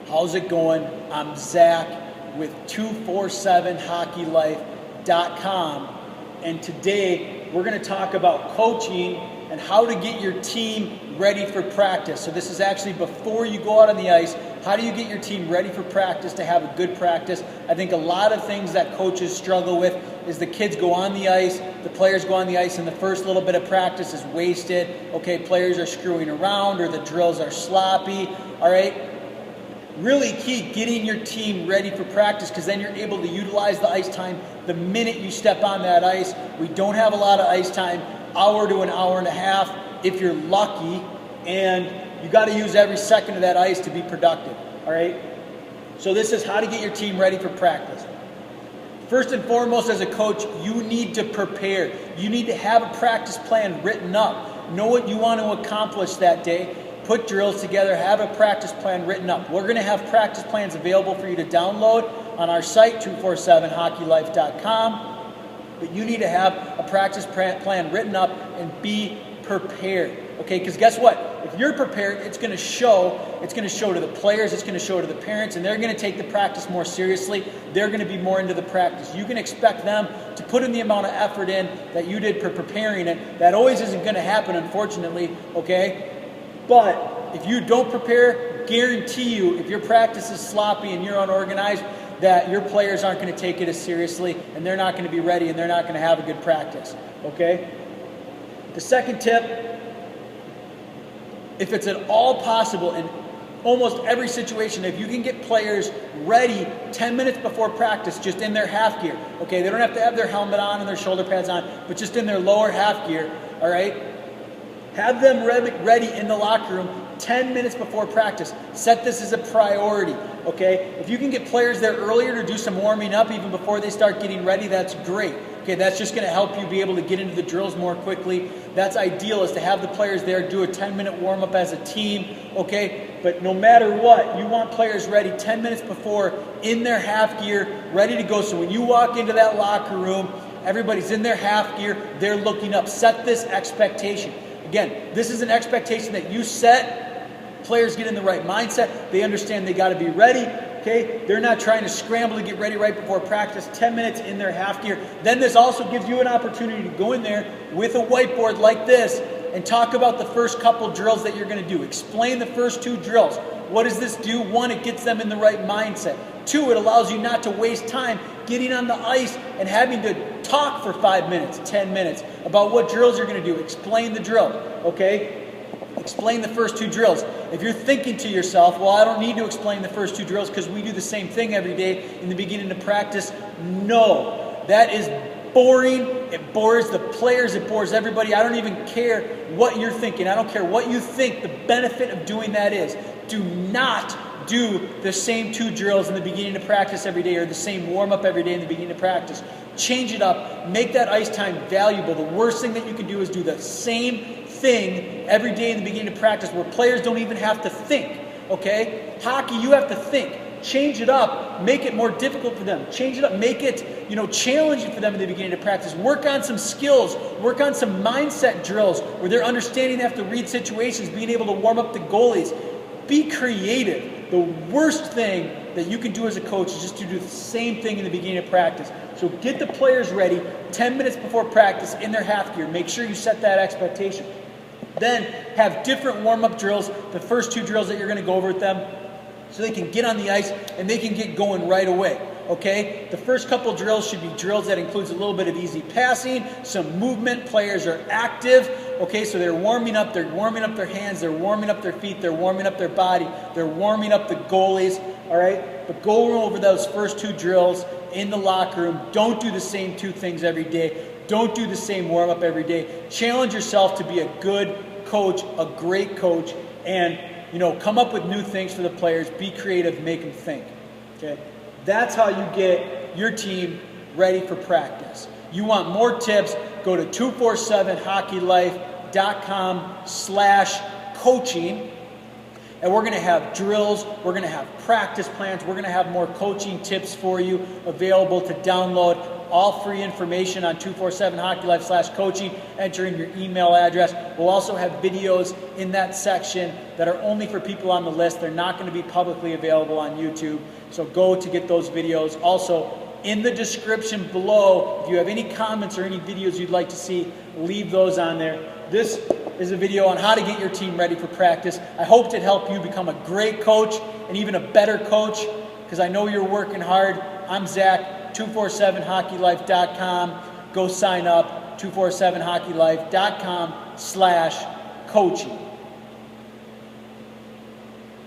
How's it going? I'm Zach with 247hockeylife.com, and today we're going to talk about coaching and how to get your team ready for practice. So this is actually before you go out on the ice. How do you get your team ready for practice to have a good practice? I think a lot of things that coaches struggle with is the kids go on the ice, the players go on the ice, and the first little bit of practice is wasted. Okay, players are screwing around or the drills are sloppy, all right? Really key, getting your team ready for practice, because then you're able to utilize the ice time the minute you step on that ice. We don't have a lot of ice time, hour to an hour and a half if you're lucky, and you got to use every second of that ice to be productive, all right? So this is how to get your team ready for practice. First and foremost, as a coach, you need to prepare. You need to have a practice plan written up. Know what you want to accomplish that day. Put drills together, have a practice plan written up. We're going to have practice plans available for you to download on our site, 247hockeylife.com. But you need to have a practice plan written up and be prepared. Okay, because guess what? If you're prepared, it's going to show. It's going to show to the players, it's going to show to the parents, and they're going to take the practice more seriously. They're going to be more into the practice. You can expect them to put in the amount of effort in that you did for preparing it. That always isn't going to happen, unfortunately, okay? But if you don't prepare, guarantee you, if your practice is sloppy and you're unorganized, that your players aren't going to take it as seriously, and they're not going to be ready, and they're not going to have a good practice, okay? The second tip, if it's at all possible in almost every situation, if you can get players ready 10 minutes before practice, just in their half gear, okay? They don't have to have their helmet on and their shoulder pads on, but just in their lower half gear, all right? Have them ready in the locker room 10 minutes before practice. Set this as a priority, okay? If you can get players there earlier to do some warming up even before they start getting ready, that's great. Okay, that's just going to help you be able to get into the drills more quickly. That's ideal, is to have the players there do a 10-minute warm-up as a team, okay? But no matter what, you want players ready 10 minutes before in their half gear, ready to go. So when you walk into that locker room, everybody's in their half gear, they're looking up. Set this expectation. Again, this is an expectation that you set. Players get in the right mindset. They understand they got to be ready. Okay? They're not trying to scramble to get ready right before practice. 10 minutes in their half gear. Then this also gives you an opportunity to go in there with a whiteboard like this and talk about the first couple drills that you're going to do. Explain the first two drills. What does this do? One, it gets them in the right mindset. Two, it allows you not to waste time getting on the ice and having to talk for 5 minutes, 10 minutes about what drills you're going to do. Explain the drill, okay? Explain the first two drills. If you're thinking to yourself, well, I don't need to explain the first two drills because we do the same thing every day in the beginning of practice. No, that is boring. It bores the players. It bores everybody. I don't even care what you're thinking. I don't care what you think the benefit of doing that is. Do not do the same two drills in the beginning of practice every day, or the same warm-up every day in the beginning of practice. Change it up. Make that ice time valuable. The worst thing that you can do is do the same thing every day in the beginning of practice, where players don't even have to think, okay? Hockey, you have to think. Change it up. Make it more difficult for them. Change it up. Make it, challenging for them in the beginning of practice. Work on some skills. Work on some mindset drills where they're understanding they have to read situations, being able to warm up the goalies. Be creative. The worst thing that you can do as a coach is just to do the same thing in the beginning of practice. So get the players ready 10 minutes before practice in their half gear. Make sure you set that expectation. Then have different warm-up drills, the first two drills that you're going to go over with them, so they can get on the ice and they can get going right away. Okay? The first couple drills should be drills that includes a little bit of easy passing, some movement. Players are active. Okay, so they're warming up their hands, they're warming up their feet, they're warming up their body, they're warming up the goalies, all right? But go over those first two drills in the locker room. Don't do the same two things every day. Don't do the same warm-up every day. Challenge yourself to be a good coach, a great coach, and come up with new things for the players. Be creative, make them think. Okay? That's how you get your team ready for practice. You want more tips, go to 247hockeylife.com/coaching. And we're going to have drills, we're going to have practice plans, we're going to have more coaching tips for you available to download. All free information on 247hockeylife/coaching. Enter in your email address. We'll also have videos in that section that are only for people on the list. They're not going to be publicly available on YouTube. So go to get those videos. Also, in the description below, if you have any comments or any videos you'd like to see, leave those on there. This is a video on how to get your team ready for practice. I hope it helped you become a great coach and even a better coach, because I know you're working hard. I'm Zach. 247hockeylife.com. Go sign up. 247hockeylife.com/coaching.